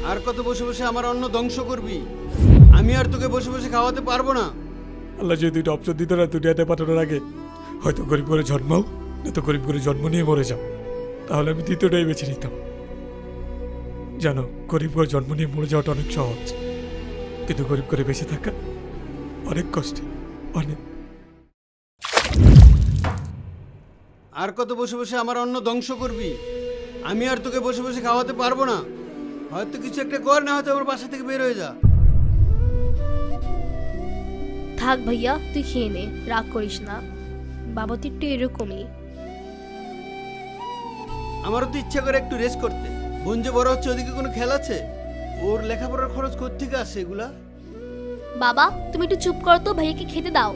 আর কত বসে বসে আমার অন্ন ধ্বংস করবি? আমি আর তোকে বসে বসে খাওয়াতে পারবো না। আল্লাহ যদি দুইটা অপশন দিত না দুনিয়াতে পাঠানোর আগে, হয়তো গরিব করে জন্মাও, নয়তো গরিব করে জন্ম নিয়ে মরে যাও, তাহলে আমি দ্বিতীয়টাই বেছে নিতাম। জানো, গরিব করে জন্ম নিয়ে মরে যাওয়াটা অনেক সহজ, কিন্তু গরিব করে বেঁচে থাকা অনেক কষ্টে, অনেক। আর কত বসে বসে আমার অন্ন ধ্বংস করবি? আমি আর তোকে বসে বসে খাওয়াতে পারবো না। হয়তো কিছু একটা কর, না হয়তো আমার বাসা থেকে বের হয়ে যা। থাক ভাইয়া, তুই খেয়ে নে, রাগ করিস না। বাবা তো একটু এরকমই। আমারও তো ইচ্ছা করে একটু রেস্ট করতে। বোন যে বড় হচ্ছে, ওদিকে কোনো খেয়াল আছে? ওর লেখাপড়ার খরচ কোত্থেকে আসে এগুলা? বাবা তুমি একটু চুপ করো তো, ভাইয়াকে খেতে দাও।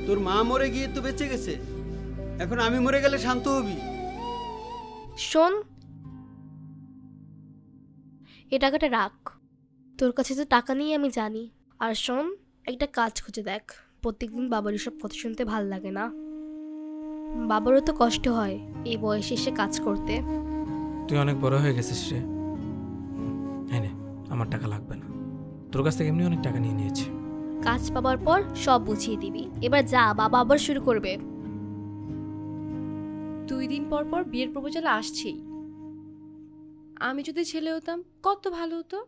তোর মা মরে গিয়ে তো বেঁচে গেছে, এখন আমি মরে গেলে শান্ত হবি? শোন, এ টাকাটা রাখ, তোর কাছে তো টাকা নেই আমি জানি। আর শোন, একটা কাজ খুঁজে দেখ। প্রত্যেকদিন বাবার এসব কথা শুনতে ভাল লাগে না। বাবারও তো কষ্ট হয় এই বয়সে এসে কাজ করতে। তুই অনেক বড় হয়ে গেছিস রে। হ্যাঁ, আমার টাকা লাগবে না, তোর কাছ থেকে এমনি অনেক টাকা নিয়ে নিয়েছি। কাজ পাবার পর সব বুঝিয়ে দিবি। এবার যা, বাবা আবার শুরু করবে। 2 দিন পর পর বিয়ের প্রপোজাল আসছেই। আমি যদি ছেলে হতাম কত ভালো হতো,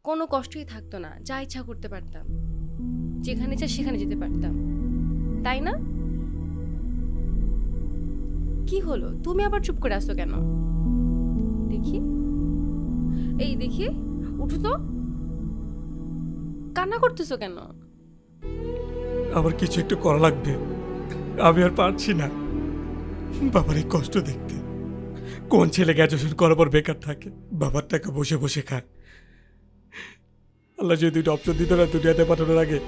কোনো কষ্টই থাকতো না, যা ইচ্ছা করতে পারতাম, যেখানে ইচ্ছা সেখানে যেতে পারতাম, তাই না? কি হলো, তুমি আবার চুপ করে আসছো কেন? দেখি, এই দেখি, উঠো তো, কান্না করতেছো কেন? আমার কিছু একটু করা লাগবে, আমি আর পারছি না বাবার এই কষ্ট দেখতে। কোন ছেলে গ্র্যাজুয়েশন করার পর বেকার থাকে, বাবার টাকা বসে বসে খায়? আল্লাহ যদি দুইটা অপশন দিত না দুনিয়াতে পাঠানোর আগে,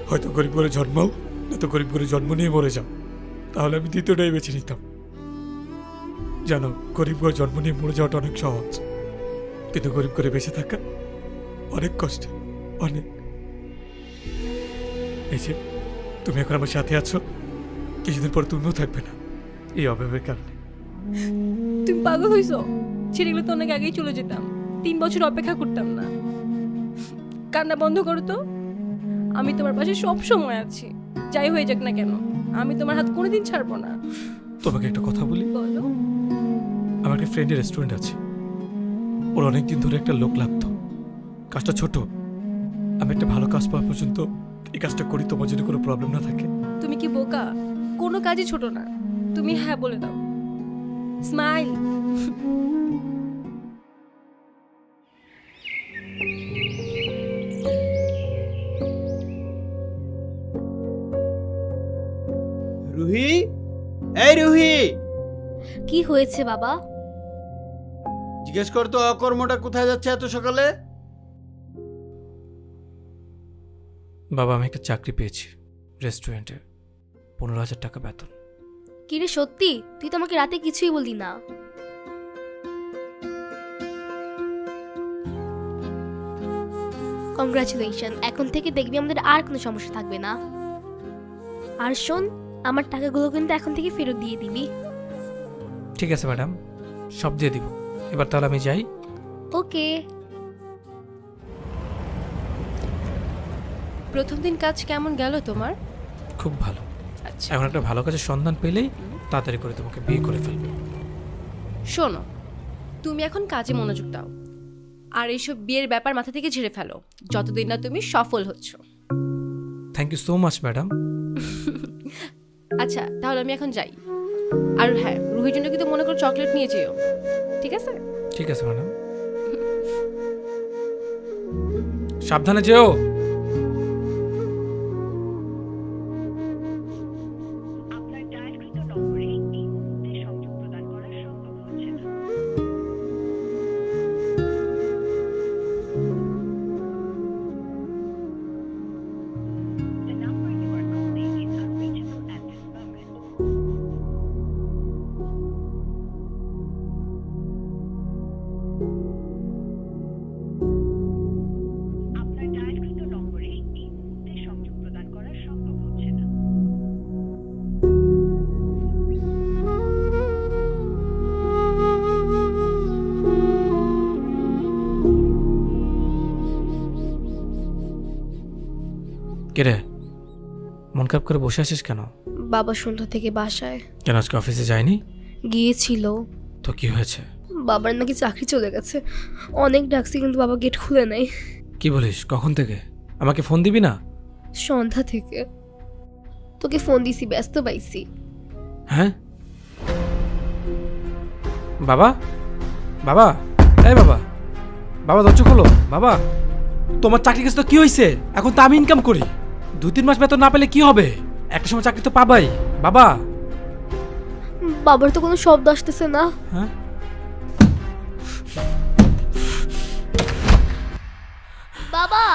হয়তো গরিব করে জন্মাও, নয়তো গরিব করে জন্ম নিয়ে মরে যাও, তাহলে আমি দ্বিতীয়টাই বেছে নিতাম। জানো, গরিব করে জন্ম নিয়ে মরে যাওয়াটা অনেক সহজ, কিন্তু গরিব করে বেঁচে থাকা অনেক কষ্টে, অনেক। এই যে তুমি এখন আমার সাথে আছো, কিছুদিন পর তুমিও থাকবে না এই অভাবের কারণে। তুমি পাগল হইছো? ছেড়ে গেলে তো অনেক আগেই চলে যেতাম, 3 বছর অপেক্ষা করতাম না। কান্না বন্ধ করো তো, আমি তোমার পাশে সব সময় আছি, যাই হয়ে যাক না কেন, আমি তোমার হাত কোনোদিন ছাড়বো না। তোমাকে একটা কথা বলি? বলো। আমার একটা ফ্রেন্ডের রেস্টুরেন্ট আছে, ওর অনেকদিন ধরে একটা লোক লাগতো। কাজটা ছোট, আমি একটা ভালো কাজ পাওয়া পর্যন্ত এই কাজটা করি, তোমার যদি কোনো প্রবলেম না থাকে। তুমি কি বোকা? কোনো কাজই ছোট না, তুমি হ্যাঁ বলে দাও। স্মাইল। রুহি, এই রুহি, কি হয়েছে বাবা? জিজ্ঞেস কর তো অকর্মটা কোথায় যাচ্ছে এত সকালে? বাবা, আমি একটা চাকরি পেয়েছি রেস্টুরেন্টে, 15,000 টাকা বেতন। কি রে সত্যি? তুই তো আমাকে রাতে কিছুই বললি না। কংগ্রাচুলেশন, এখন থেকে দেখবি আমাদের আর কোনো সমস্যা থাকবে না। আর শোন, আমার টাকাগুলো কিন্তু এখন থেকে ফেরত দিয়ে দিবি। ঠিক আছে ম্যাডাম, সব দিয়ে দিব। এবার তাহলে আমি যাই। ওকে। প্রথম দিন কাজ কেমন গেল তোমার? খুব ভালো। আচ্ছা, এখন একটা ভালো কাজের সন্ধান পেলেই তাড়াতাড়ি করে তোমাকে বিয়ে করে ফেলবো। শোনো, তুমি এখন কাজে মনোযোগ দাও, আর এইসব বিয়ের ব্যাপার মাথা থেকে ঝেড়ে ফেলো, যতদিন না তুমি সফল হচ্ছ। Thank you so much madam. আচ্ছা, তাহলে আমি এখন যাই। আর হ্যাঁ, রুহির জন্য কিন্তু মনে করো চকলেট নিয়ে যেও, ঠিক আছে? ঠিক আছে ম্যাডাম, সাবধানে যেও। কে রে, মন খারাপ করে বসে আছিস কেন? বাবা সন্ধ্যা থেকে বাসায় কেন আজকে অফিসে যায়নি? গিয়েছিল। তো কি হয়েছে? বাবার নাকি চাকরি চলে গেছে। অনেক ডাকছি কিন্তু বাবা গেট খুলে নাই। কি বলিস? কখন থেকে? আমাকে ফোন দিবি না? সন্ধ্যা থেকে তোকে ফোন দিছি, ব্যস্ত পাইছি। হ্যাঁ বাবা, বাবা, এই বাবা, বাবা দরজা খোলো। বাবা, তোমার চাকরি কাছে তো কি হয়েছে? এখন তো আমি ইনকাম করি, 2-3 মাস বেতন না পেলে কি হবে? একটা সময় চাকরি তো পাবাই। বাবা। বাবার তো কোনো শব্দ আসতেছে না। হ্যাঁ, বাবা,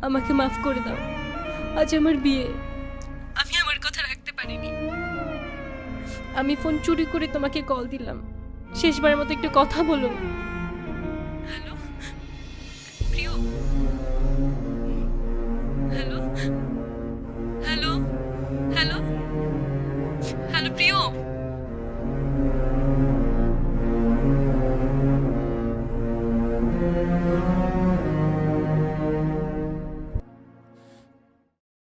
আমাকে মাফ করে দাও। আজ আমার বিয়ে, আমি আমার কথা রাখতে পারিনি। আমি ফোন চুরি করে তোমাকে কল দিলাম, শেষবারের মতো একটু কথা বলো।